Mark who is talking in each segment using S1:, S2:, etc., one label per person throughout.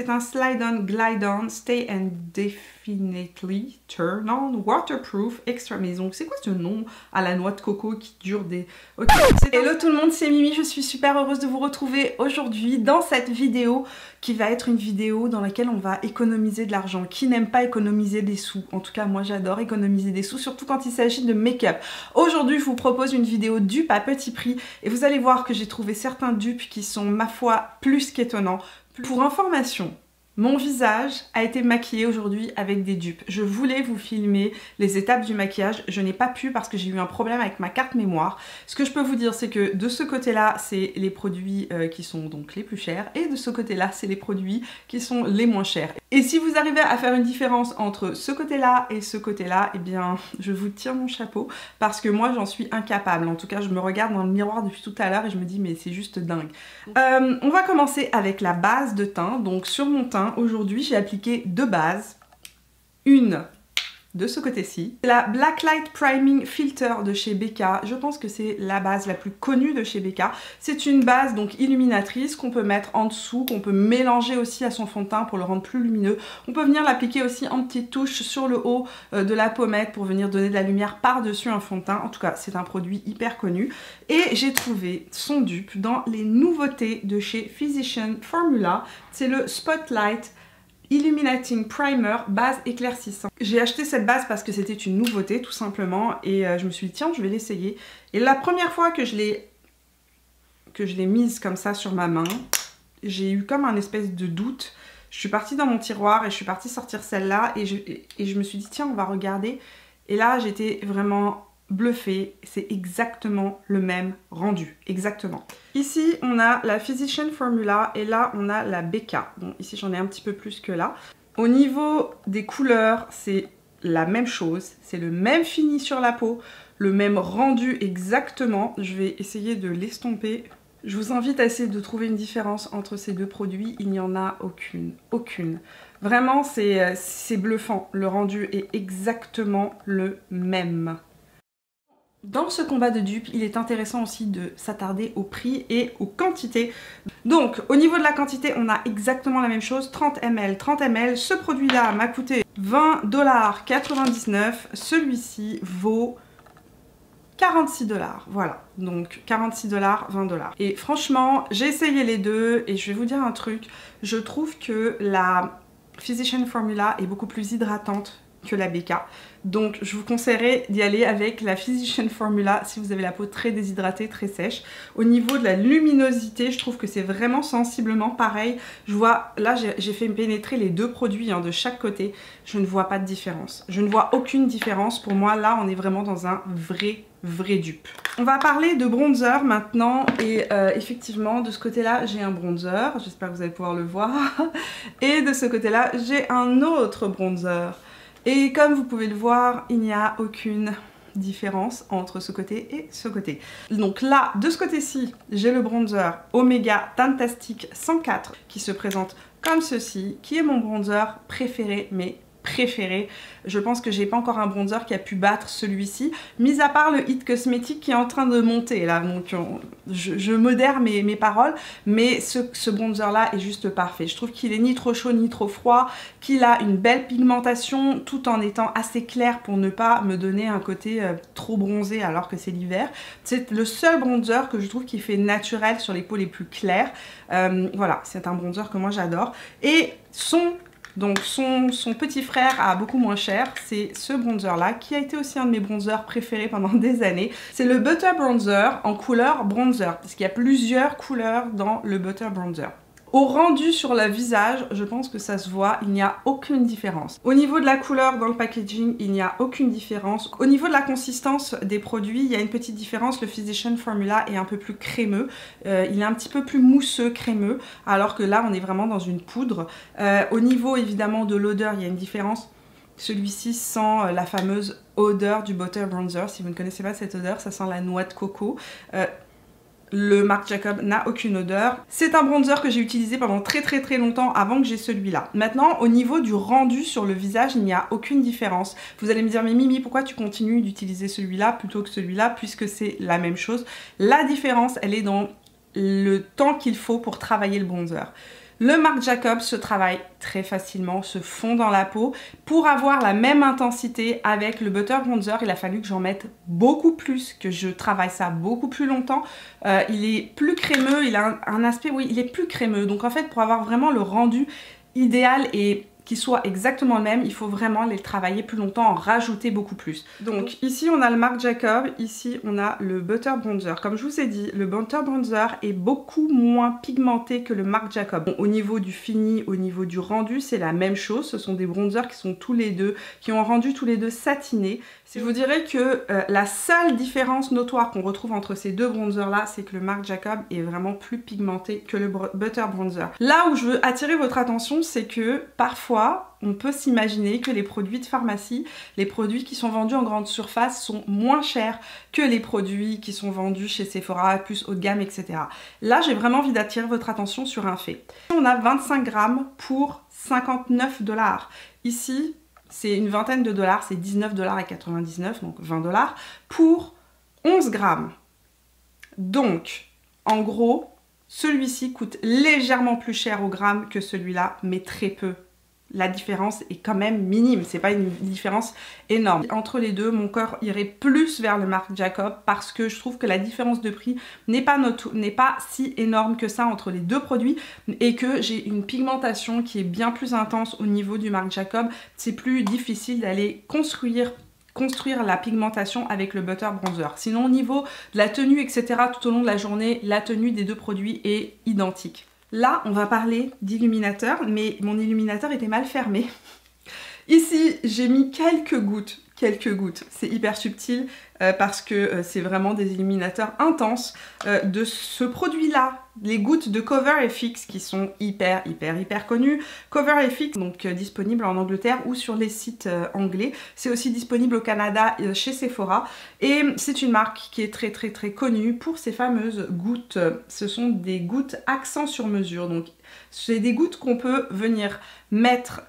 S1: C'est un Slide On, Glide On, Stay and Definitely Turn On, Waterproof Extra Maison. C'est quoi ce nom à la noix de coco qui dure des... Ok. Hello tout le monde, c'est Mimi, je suis super heureuse de vous retrouver aujourd'hui dans cette vidéo qui va être une vidéo dans laquelle on va économiser de l'argent. Qui n'aime pas économiser des sous? En tout cas, moi j'adore économiser des sous, surtout quand il s'agit de make-up. Aujourd'hui, je vous propose une vidéo dupe à petit prix et vous allez voir que j'ai trouvé certains dupes qui sont, ma foi, plus qu'étonnants. Pour information, mon visage a été maquillé aujourd'hui avec des dupes. Je voulais vous filmer les étapes du maquillage, je n'ai pas pu parce que j'ai eu un problème avec ma carte mémoire. Ce que je peux vous dire, c'est que de ce côté-là, c'est les produits qui sont donc les plus chers, et de ce côté-là, c'est les produits qui sont les moins chers. Et si vous arrivez à faire une différence entre ce côté-là et ce côté-là, eh bien, je vous tire mon chapeau parce que moi, j'en suis incapable. En tout cas, je me regarde dans le miroir depuis tout à l'heure et je me dis, mais c'est juste dingue. On va commencer avec la base de teint. Donc, sur mon teint, aujourd'hui, j'ai appliqué deux bases. Une de ce côté-ci. C'est la Blacklight Priming Filter de chez Becca. Je pense que c'est la base la plus connue de chez Becca. C'est une base donc illuminatrice qu'on peut mettre en dessous, qu'on peut mélanger aussi à son fond de teint pour le rendre plus lumineux. On peut venir l'appliquer aussi en petites touches sur le haut de la pommette pour venir donner de la lumière par-dessus un fond de teint. En tout cas, c'est un produit hyper connu. Et j'ai trouvé son dupe dans les nouveautés de chez Physicians Formula. C'est le Spotlight Illuminating Primer base éclaircissant. J'ai acheté cette base parce que c'était une nouveauté tout simplement et je me suis dit tiens je vais l'essayer. Et la première fois que je l'ai mise comme ça sur ma main, j'ai eu comme un espèce de doute. Je suis partie dans mon tiroir et je suis partie sortir celle-là et je me suis dit tiens on va regarder. Et là j'étais vraiment bluffée, c'est exactement le même rendu, exactement. Ici on a la Physicians Formula et là on a la Becca. Bon ici j'en ai un petit peu plus que là. Au niveau des couleurs c'est la même chose, c'est le même fini sur la peau, le même rendu exactement. Je vais essayer de l'estomper. Je vous invite à essayer de trouver une différence entre ces deux produits, il n'y en a aucune, aucune. Vraiment c'est bluffant, le rendu est exactement le même. Dans ce combat de dupes, il est intéressant aussi de s'attarder au prix et aux quantités. Donc, au niveau de la quantité, on a exactement la même chose, 30 ml. 30 ml, ce produit-là m'a coûté 20,99 $. Celui-ci vaut 46 $. Voilà, donc 46 $, 20 $. Et franchement, j'ai essayé les deux et je vais vous dire un truc. Je trouve que la Physicians Formula est beaucoup plus hydratante que la Becca. Donc je vous conseillerais d'y aller avec la Physicians Formula si vous avez la peau très déshydratée, très sèche. Au niveau de la luminosité, je trouve que c'est vraiment sensiblement pareil. Je vois, là j'ai fait pénétrer les deux produits de chaque côté. Je ne vois pas de différence. Je ne vois aucune différence. Pour moi, là, on est vraiment dans un vrai dupe. On va parler de bronzer maintenant et effectivement de ce côté là j'ai un bronzer, j'espère que vous allez pouvoir le voir, et de ce côté là j'ai un autre bronzer. Et comme vous pouvez le voir, il n'y a aucune différence entre ce côté et ce côté. Donc là, de ce côté-ci, j'ai le bronzer Omega Tintastic 104 qui se présente comme ceci, qui est mon bronzer préféré, mais préféré. Je pense que j'ai pas encore un bronzer qui a pu battre celui-ci, mis à part le It Cosmetic qui est en train de monter là, donc je modère mes paroles, mais ce bronzer là est juste parfait. Je trouve qu'il est ni trop chaud ni trop froid, qu'il a une belle pigmentation tout en étant assez clair pour ne pas me donner un côté trop bronzé alors que c'est l'hiver. C'est le seul bronzer que je trouve qui fait naturel sur les peaux les plus claires. Voilà, c'est un bronzer que moi j'adore. Et son petit frère à beaucoup moins cher, c'est ce bronzer là qui a été aussi un de mes bronzers préférés pendant des années. C'est le Butter Bronzer en couleur bronzer parce qu'il y a plusieurs couleurs dans le Butter Bronzer. Au rendu sur le visage, je pense que ça se voit, il n'y a aucune différence. Au niveau de la couleur dans le packaging, il n'y a aucune différence. Au niveau de la consistance des produits, il y a une petite différence. Le Physicians Formula est un peu plus crémeux. Il est un petit peu plus mousseux, crémeux, alors que là, on est vraiment dans une poudre. Au niveau, évidemment, de l'odeur, il y a une différence. Celui-ci sent la fameuse odeur du Butter Bronzer. Si vous ne connaissez pas cette odeur, ça sent la noix de coco. Le Marc Jacob n'a aucune odeur. C'est un bronzer que j'ai utilisé pendant très longtemps avant que j'ai celui-là. Maintenant, au niveau du rendu sur le visage, il n'y a aucune différence. Vous allez me dire, mais Mimi, pourquoi tu continues d'utiliser celui-là plutôt que celui-là, puisque c'est la même chose. La différence, elle est dans le temps qu'il faut pour travailler le bronzer. Le Marc Jacobs se travaille très facilement, se fond dans la peau. Pour avoir la même intensité avec le Butter Bronzer, il a fallu que j'en mette beaucoup plus, que je travaille ça beaucoup plus longtemps. Il est plus crémeux, il a un aspect, oui, il est plus crémeux. Donc en fait, pour avoir vraiment le rendu idéal et qui soit exactement le même, il faut vraiment les travailler plus longtemps, en rajouter beaucoup plus. Donc ici on a le Marc Jacobs, ici on a le Butter Bronzer. Comme je vous ai dit, le Butter Bronzer est beaucoup moins pigmenté que le Marc Jacobs. Bon, au niveau du fini, au niveau du rendu, c'est la même chose. Ce sont des bronzers qui sont tous les deux, qui ont un rendu tous les deux satiné. Je vous dirais que la seule différence notoire qu'on retrouve entre ces deux bronzers là, c'est que le Marc Jacobs est vraiment plus pigmenté que le Butter Bronzer. Là où je veux attirer votre attention, c'est que parfois on peut s'imaginer que les produits de pharmacie, les produits qui sont vendus en grande surface sont moins chers que les produits qui sont vendus chez Sephora, plus haut de gamme, etc. Là, j'ai vraiment envie d'attirer votre attention sur un fait. On a 25 grammes pour 59 $. Ici, c'est une vingtaine de dollars, c'est 19,99 $, donc 20 $, pour 11 grammes. Donc, en gros, celui-ci coûte légèrement plus cher au gramme que celui-là, mais très peu. La différence est quand même minime, c'est pas une différence énorme. Entre les deux, mon corps irait plus vers le Marc Jacobs parce que je trouve que la différence de prix n'est pas si énorme que ça entre les deux produits et que j'ai une pigmentation qui est bien plus intense au niveau du Marc Jacobs. C'est plus difficile d'aller construire la pigmentation avec le Butter Bronzer. Sinon, au niveau de la tenue, etc., tout au long de la journée, la tenue des deux produits est identique. Là, on va parler d'illuminateur, mais mon illuminateur était mal fermé. Ici, j'ai mis quelques gouttes. C'est hyper subtil parce que c'est vraiment des illuminateurs intenses de ce produit-là. Les gouttes de CoverFX qui sont hyper connues. CoverFX, donc disponible en Angleterre ou sur les sites anglais. C'est aussi disponible au Canada chez Sephora. Et c'est une marque qui est très connue pour ses fameuses gouttes. Ce sont des gouttes accent sur mesure. Donc c'est des gouttes qu'on peut venir mettre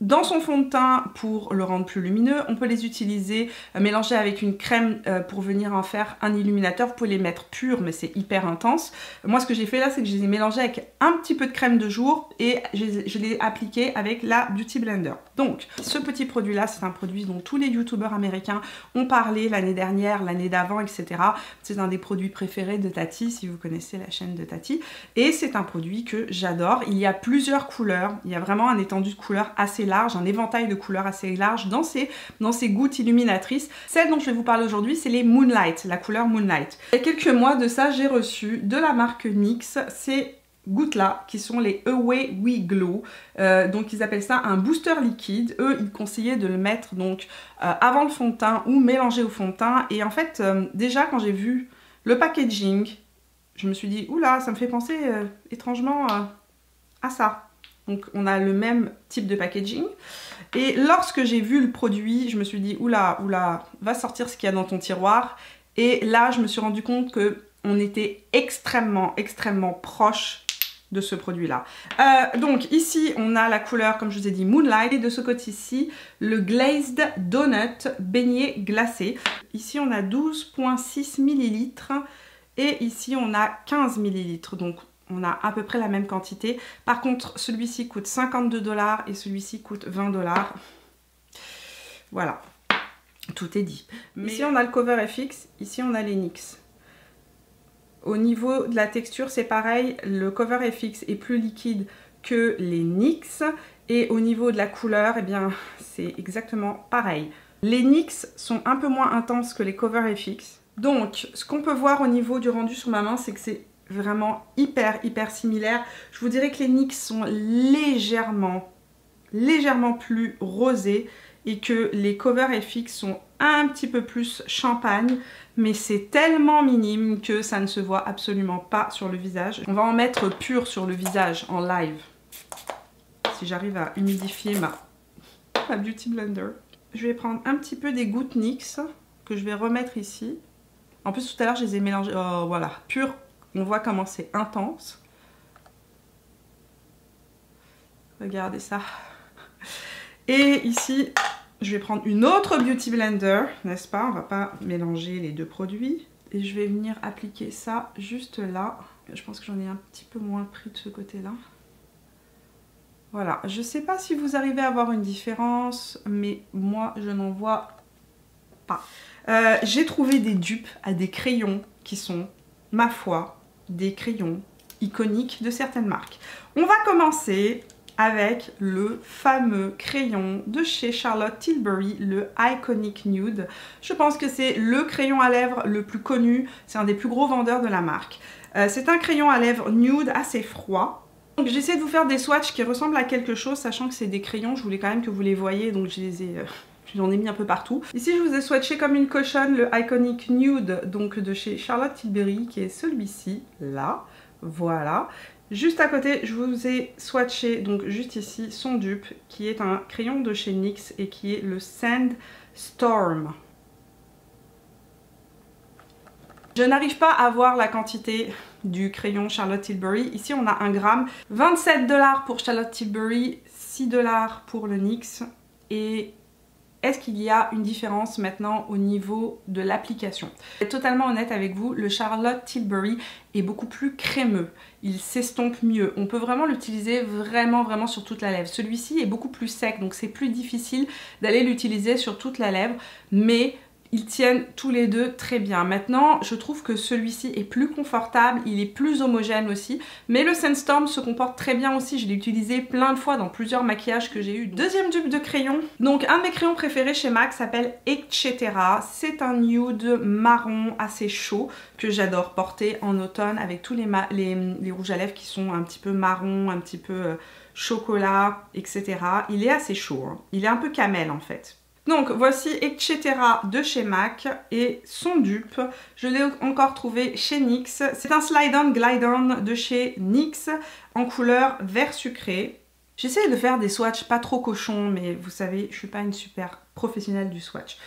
S1: dans son fond de teint pour le rendre plus lumineux. On peut les utiliser mélangés avec une crème pour venir en faire un illuminateur. Vous pouvez les mettre purs, mais c'est hyper intense. Moi, ce que j'ai fait là, c'est que je les ai mélangés avec un petit peu de crème de jour et je l'ai appliqué avec la Beauty Blender. Donc, ce petit produit-là, c'est un produit dont tous les youtubeurs américains ont parlé l'année dernière, l'année d'avant, etc. C'est un des produits préférés de Tati, si vous connaissez la chaîne de Tati. Et c'est un produit que j'adore. Il y a plusieurs couleurs. Il y a vraiment un étendu de couleurs assez large, un éventail de couleurs assez large dans ces gouttes illuminatrices. Celle dont je vais vous parler aujourd'hui, c'est les Moonlight, la couleur Moonlight. Il y a quelques mois de ça, j'ai reçu de la marque NYX ces gouttes-là, qui sont les Away We Glow. Donc ils appellent ça un booster liquide. Eux, ils conseillaient de le mettre donc avant le fond de teint ou mélangé au fond de teint. Et en fait, déjà quand j'ai vu le packaging, je me suis dit, oula, ça me fait penser étrangement à ça. Donc on a le même type de packaging. Et lorsque j'ai vu le produit, je me suis dit oula, va sortir ce qu'il y a dans ton tiroir. Et là, je me suis rendu compte que on était extrêmement proche de ce produit-là. Donc ici, on a la couleur, comme je vous ai dit, Moonlight. Et de ce côté-ci, le Glazed Donut beignet glacé. Ici, on a 12,6 ml. Et ici, on a 15 ml. Donc, on a à peu près la même quantité. Par contre, celui-ci coûte 52 $ et celui-ci coûte 20 $. Voilà, tout est dit. Mais ici, on a le CoverFX, ici, on a les NYX. Au niveau de la texture, c'est pareil. Le CoverFX est plus liquide que les NYX. Et au niveau de la couleur, eh bien, c'est exactement pareil. Les NYX sont un peu moins intenses que les CoverFX. Donc, ce qu'on peut voir au niveau du rendu sur ma main, c'est que c'est vraiment hyper similaire. Je vous dirais que les NYX sont légèrement plus rosés et que les CoverFX sont un petit peu plus champagne, mais c'est tellement minime que ça ne se voit absolument pas sur le visage. On va en mettre pur sur le visage en live. Si j'arrive à humidifier ma Beauty Blender. Je vais prendre un petit peu des gouttes NYX que je vais remettre ici. En plus tout à l'heure je les ai mélangées. Oh voilà, pur. On voit comment c'est intense. Regardez ça. Et ici, je vais prendre une autre Beauty Blender, n'est-ce pas? On va pas mélanger les deux produits. Et je vais venir appliquer ça juste là. Je pense que j'en ai un petit peu moins pris de ce côté-là. Voilà, je sais pas si vous arrivez à voir une différence, mais moi je n'en vois pas. J'ai trouvé des dupes à des crayons qui sont, ma foi, des crayons iconiques de certaines marques. On va commencer avec le fameux crayon de chez Charlotte Tilbury, le Iconic Nude. Je pense que c'est le crayon à lèvres le plus connu, c'est un des plus gros vendeurs de la marque. C'est un crayon à lèvres nude assez froid. Donc j'essaie de vous faire des swatchs qui ressemblent à quelque chose, sachant que c'est des crayons, je voulais quand même que vous les voyez, donc j'en ai mis un peu partout. Ici je vous ai swatché comme une cochonne le Iconic Nude, donc de chez Charlotte Tilbury, qui est celui-ci, là, voilà. Juste à côté, je vous ai swatché, donc juste ici, son dupe, qui est un crayon de chez NYX et qui est le Sandstorm. Je n'arrive pas à voir la quantité du crayon Charlotte Tilbury. Ici, on a 1 gramme. 27 $ pour Charlotte Tilbury, 6 $ pour le NYX. Et est-ce qu'il y a une différence maintenant au niveau de l'application? Je vais être totalement honnête avec vous, le Charlotte Tilbury est beaucoup plus crémeux. Il s'estompe mieux. On peut vraiment l'utiliser vraiment sur toute la lèvre. Celui-ci est beaucoup plus sec, donc c'est plus difficile d'aller l'utiliser sur toute la lèvre. Mais ils tiennent tous les deux très bien. Maintenant, je trouve que celui-ci est plus confortable, il est plus homogène aussi. Mais le Sandstorm se comporte très bien aussi. Je l'ai utilisé plein de fois dans plusieurs maquillages que j'ai eu. Deuxième dupe de crayon. Donc, un de mes crayons préférés chez MAC s'appelle Etc. C'est un nude marron assez chaud que j'adore porter en automne avec tous les rouges à lèvres qui sont un petit peu marron, un petit peu chocolat, etc. Il est assez chaud, hein. Il est un peu camel en fait. Donc voici Etc. de chez MAC et son dupe, je l'ai encore trouvé chez NYX. C'est un Slide On Glide On de chez NYX en couleur vert sucré. J'essaie de faire des swatchs pas trop cochons, mais vous savez, je suis pas une super professionnelle du swatch.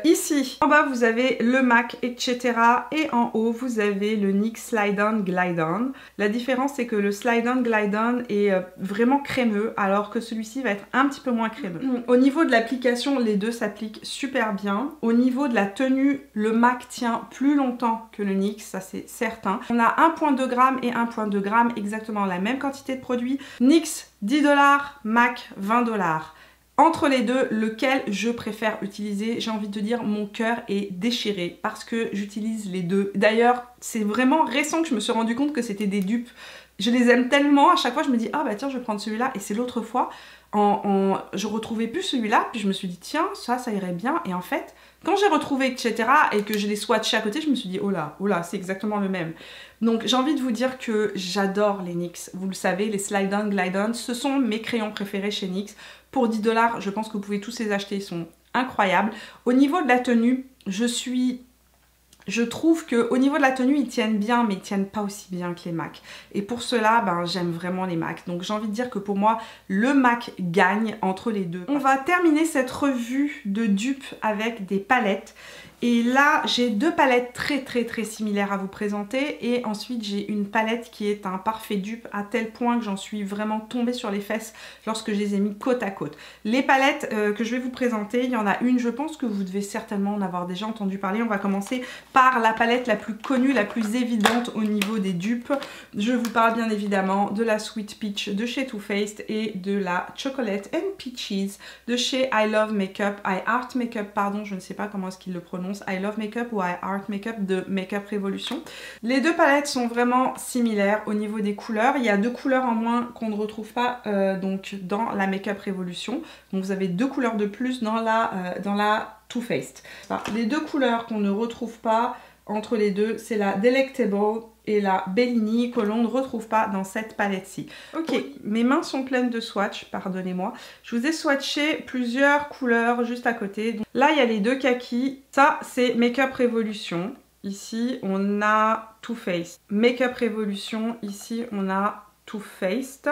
S1: Ici, en bas, vous avez le MAC, etc. Et en haut, vous avez le NYX Slide On Glide On. La différence, c'est que le Slide On Glide On est vraiment crémeux, alors que celui-ci va être un petit peu moins crémeux. Au niveau de l'application, les deux s'appliquent super bien. Au niveau de la tenue, le MAC tient plus longtemps que le NYX, ça c'est certain. On a 1,2 g et 1,2 g, exactement la même quantité de produits. NYX, 10 $, MAC, 20 $. Entre les deux, lequel je préfère utiliser? J'ai envie de dire, mon cœur est déchiré parce que j'utilise les deux. D'ailleurs, c'est vraiment récent que je me suis rendu compte que c'était des dupes. Je les aime tellement, à chaque fois je me dis, ah bah tiens, je vais prendre celui-là. Et c'est l'autre fois, je retrouvais plus celui-là, puis je me suis dit, tiens, ça irait bien. Et en fait, quand j'ai retrouvé etc. et que je les swatchés à côté, je me suis dit, oh là, c'est exactement le même. Donc j'ai envie de vous dire que j'adore les NYX. Vous le savez, les Slide On Glide On, ce sont mes crayons préférés chez NYX. Pour 10 $, je pense que vous pouvez tous les acheter, ils sont incroyables. Au niveau de la tenue, je trouve qu'au niveau de la tenue, ils tiennent bien, mais ils tiennent pas aussi bien que les MAC. Et pour cela, ben, j'aime vraiment les MAC. Donc j'ai envie de dire que pour moi, le MAC gagne entre les deux. On va terminer cette revue de dupes avec des palettes. Et là, j'ai deux palettes très similaires à vous présenter. Et ensuite, j'ai une palette qui est un parfait dupe à tel point que j'en suis vraiment tombée sur les fesses lorsque je les ai mis côte à côte. Les palettes que je vais vous présenter, il y en a une, je pense que vous devez certainement en avoir déjà entendu parler. On va commencer par la palette la plus connue, la plus évidente au niveau des dupes. Je vous parle bien évidemment de la Sweet Peach de chez Too Faced et de la Chocolate and Peaches de chez I Love Makeup, I Art Makeup, pardon, je ne sais pas comment est-ce qu'il le prononce. I Love Makeup ou I Art Makeup de Makeup Revolution. Les deux palettes sont vraiment similaires au niveau des couleurs. Il y a deux couleurs en moins qu'on ne retrouve pas donc dans la Makeup Revolution. Donc vous avez deux couleurs de plus dans la Too Faced. Les deux couleurs qu'on ne retrouve pas entre les deux, c'est la Delectable et la Bellini que l'on ne retrouve pas dans cette palette-ci. Ok, mes mains sont pleines de swatch, pardonnez-moi. Je vous ai swatché plusieurs couleurs juste à côté. Donc, là, il y a les deux kakis. Ça, c'est Makeup Revolution. Ici, on a Too Faced. Makeup Revolution. Ici, on a Too Faced.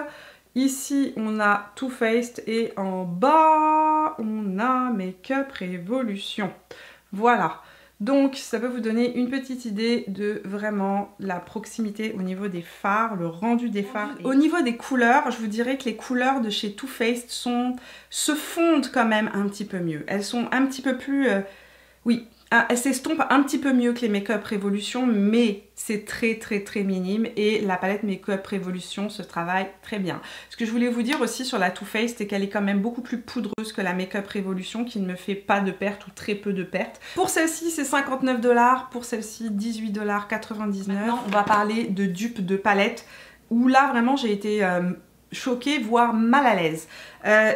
S1: Ici, on a Too Faced. Et en bas, on a Makeup Revolution. Voilà. Donc ça peut vous donner une petite idée de vraiment la proximité au niveau des fards, le rendu des fards. Au niveau des couleurs, je vous dirais que les couleurs de chez Too Faced se fondent quand même un petit peu mieux. Elles sont un petit peu plus... oui, Elle s'estompe un petit peu mieux que les Make Up Revolution, mais c'est très minime et la palette Make Up Revolution se travaille très bien. Ce que je voulais vous dire aussi sur la Too Faced, c'est qu'elle est quand même beaucoup plus poudreuse que la Make Up Revolution qui ne me fait pas de pertes ou très peu de pertes. Pour celle-ci, c'est 59 $, pour celle-ci, 18,99 $. Maintenant, on va parler de dupes de palette où là, vraiment, j'ai été choquée, voire mal à l'aise.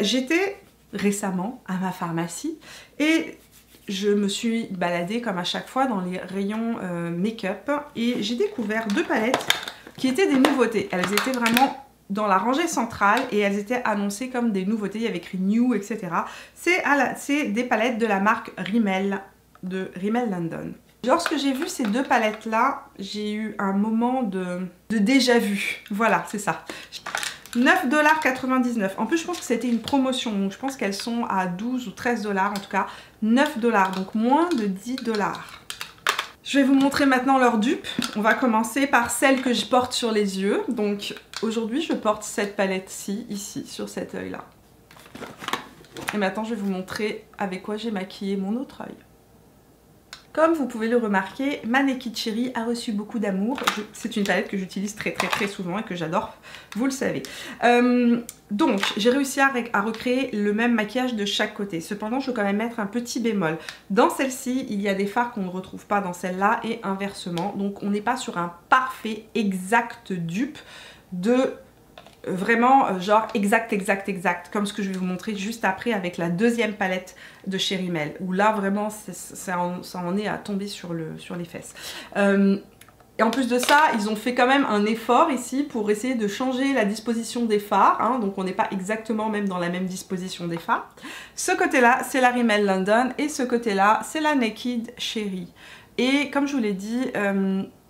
S1: J'étais récemment à ma pharmacie et je me suis baladée comme à chaque fois dans les rayons make-up et j'ai découvert 2 palettes qui étaient des nouveautés. Elles étaient vraiment dans la rangée centrale et elles étaient annoncées comme des nouveautés, il y avait écrit New, etc. C'est des palettes de la marque Rimmel, de Rimmel London. Lorsque j'ai vu ces 2 palettes là, j'ai eu un moment de déjà vu. Voilà, c'est ça. 9,99 $. En plus, je pense que c'était une promotion, donc je pense qu'elles sont à 12 ou 13 $, en tout cas 9 $, donc moins de 10 $. Je vais vous montrer maintenant leurs dupes. On va commencer par celle que je porte sur les yeux. Donc aujourd'hui, je porte cette palette-ci, ici, sur cet œil-là. Et maintenant, je vais vous montrer avec quoi j'ai maquillé mon autre œil. Comme vous pouvez le remarquer, ma Naked Cherry a reçu beaucoup d'amour. C'est une palette que j'utilise très souvent et que j'adore, vous le savez. Donc, j'ai réussi à recréer le même maquillage de chaque côté. Cependant, je veux quand même mettre un petit bémol. Dans celle-ci, il y a des fards qu'on ne retrouve pas dans celle-là et inversement. Donc, on n'est pas sur un parfait, exact dupe de... Vraiment genre exact comme ce que je vais vous montrer juste après avec la deuxième palette de chez Rimmel où là vraiment ça en est à tomber sur les fesses. Et en plus de ça, ils ont fait quand même un effort ici pour essayer de changer la disposition des fards, hein, donc on n'est pas exactement même dans la même disposition des fards. Ce côté-là, c'est la Rimmel London et ce côté-là, c'est la Naked Cherry. Et comme je vous l'ai dit,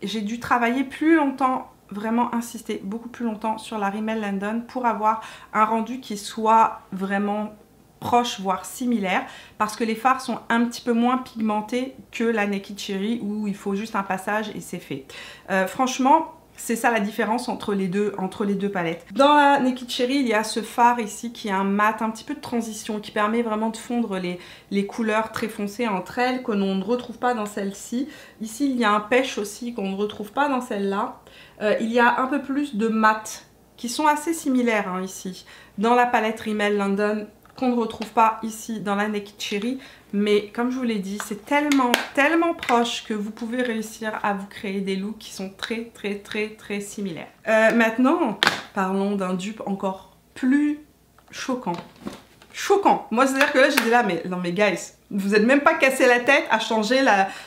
S1: j'ai dû travailler plus longtemps, vraiment insister beaucoup plus longtemps sur la Rimmel London pour avoir un rendu qui soit vraiment proche voire similaire parce que les fards sont un petit peu moins pigmentés que la Naked Cherry où il faut juste un passage et c'est fait. Franchement c'est ça la différence entre les deux palettes. Dans la Naked Cherry il y a ce fard ici qui est un mat, un petit peu de transition qui permet vraiment de fondre les couleurs très foncées entre elles que l'on ne retrouve pas dans celle-ci. Ici il y a un pêche aussi qu'on ne retrouve pas dans celle-là. Il y a un peu plus de mat qui sont assez similaires hein, ici dans la palette Rimmel London qu'on ne retrouve pas ici dans la Naked Cherry, mais comme je vous l'ai dit c'est tellement proche que vous pouvez réussir à vous créer des looks qui sont très similaires. Maintenant parlons d'un dupe encore plus choquant. Moi c'est à dire que là j'étais là mais non mais guys, vous n'êtes même pas cassé la tête à changer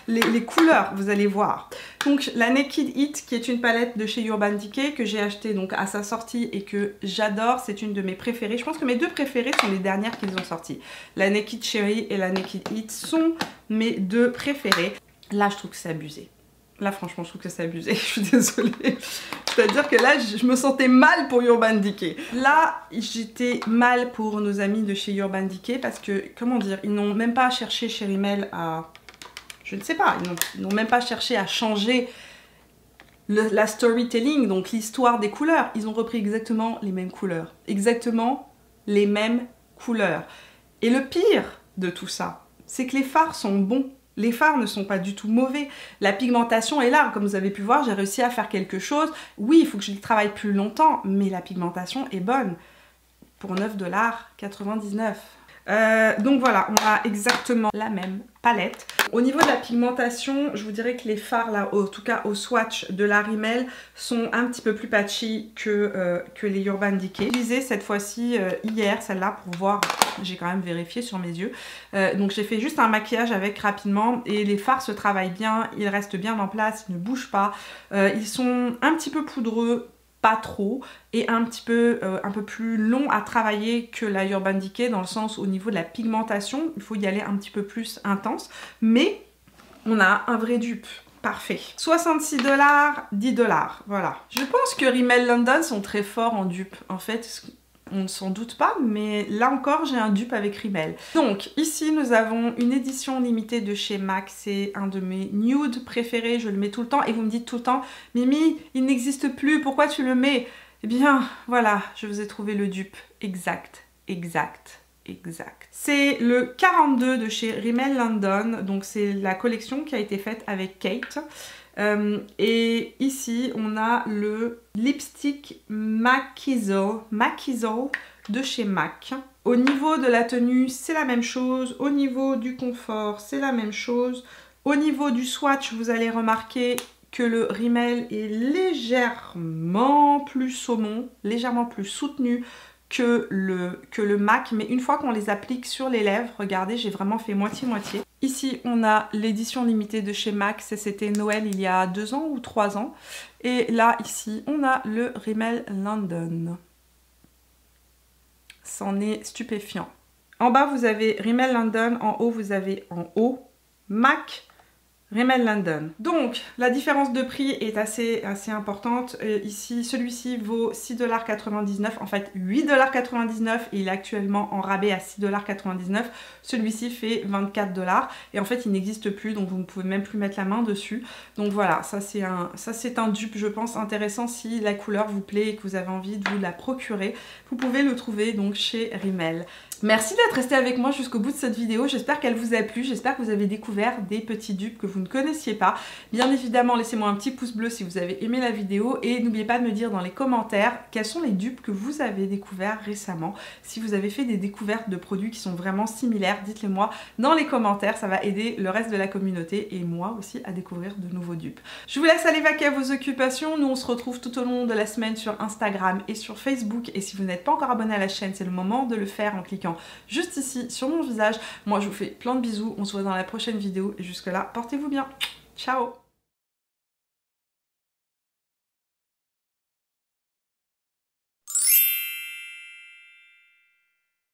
S1: les couleurs, vous allez voir. Donc la Naked Heat qui est une palette de chez Urban Decay que j'ai achetée donc à sa sortie et que j'adore, c'est une de mes préférées. Je pense que mes 2 préférées sont les dernières qu'ils ont sorties. La Naked Cherry et la Naked Heat sont mes 2 préférées. Là je trouve que c'est abusé. Là franchement je trouve que c'est abusé, je suis désolée. C'est-à-dire que là je me sentais mal pour Urban Decay. Là j'étais mal pour nos amis de chez Urban Decay parce que, comment dire, ils n'ont même pas cherché chez Rimmel à... Je ne sais pas, ils n'ont même pas cherché à changer la storytelling, donc l'histoire des couleurs. Ils ont repris exactement les mêmes couleurs. Exactement les mêmes couleurs. Et le pire de tout ça, c'est que les fards sont bons. Les fards ne sont pas du tout mauvais. La pigmentation est là. Comme vous avez pu voir, j'ai réussi à faire quelque chose. Oui, il faut que je travaille plus longtemps, mais la pigmentation est bonne. Pour 9,99 $. Donc voilà, on a exactement la même palette. Au niveau de la pigmentation, je vous dirais que les fards là, en tout cas au swatch de la Rimmel, sont un petit peu plus patchy que les Urban Decay. J'ai utilisé cette fois-ci hier celle-là pour voir, j'ai quand même vérifié sur mes yeux. Donc j'ai fait juste un maquillage avec rapidement et les fards se travaillent bien, ils restent bien en place, ils ne bougent pas. Ils sont un petit peu poudreux, pas trop, et un peu plus long à travailler que la Urban Decay dans le sens au niveau de la pigmentation, il faut y aller un petit peu plus intense, mais on a un vrai dupe. Parfait. 66 $, 10 $. Voilà. Je pense que Rimmel London sont très forts en dupe. En fait, on ne s'en doute pas, mais là encore, j'ai un dupe avec Rimmel. Donc, ici, nous avons une édition limitée de chez MAC. C'est un de mes nudes préférés. Je le mets tout le temps. Et vous me dites tout le temps, Mimi, il n'existe plus. Pourquoi tu le mets? Eh bien, voilà, je vous ai trouvé le dupe exact. exact. C'est le 42 de chez Rimmel London, donc c'est la collection qui a été faite avec Kate. Et ici, on a le lipstick Makizel de chez MAC. Au niveau de la tenue, c'est la même chose. Au niveau du confort, c'est la même chose. Au niveau du swatch, vous allez remarquer que le Rimmel est légèrement plus saumon, légèrement plus soutenu que le MAC, mais une fois qu'on les applique sur les lèvres, regardez, j'ai vraiment fait moitié-moitié. Ici, on a l'édition limitée de chez MAC, c'était Noël il y a 2 ans ou 3 ans. Et là, ici, on a le Rimmel London. C'en est stupéfiant. En bas, vous avez Rimmel London, en haut, vous avez en haut MAC Rimmel London. Donc, la différence de prix est assez importante. Ici, celui-ci vaut 6,99 $, en fait 8,99 $, et il est actuellement en rabais à 6,99 $. Celui-ci fait 24 $, et en fait, il n'existe plus, donc vous ne pouvez même plus mettre la main dessus. Donc voilà, ça c'est un dupe, je pense, intéressant si la couleur vous plaît et que vous avez envie de vous la procurer. Vous pouvez le trouver donc chez Rimmel. Merci d'être resté avec moi jusqu'au bout de cette vidéo, j'espère qu'elle vous a plu, j'espère que vous avez découvert des petits dupes que vous ne connaissiez pas. Bien évidemment, laissez-moi un petit pouce bleu si vous avez aimé la vidéo et n'oubliez pas de me dire dans les commentaires quels sont les dupes que vous avez découverts récemment. Si vous avez fait des découvertes de produits qui sont vraiment similaires, dites-les moi dans les commentaires, ça va aider le reste de la communauté et moi aussi à découvrir de nouveaux dupes. Je vous laisse aller vaquer à vos occupations, nous on se retrouve tout au long de la semaine sur Instagram et sur Facebook, et si vous n'êtes pas encore abonné à la chaîne, c'est le moment de le faire en cliquant juste ici sur mon visage. Moi je vous fais plein de bisous, on se voit dans la prochaine vidéo et jusque là portez-vous bien, ciao.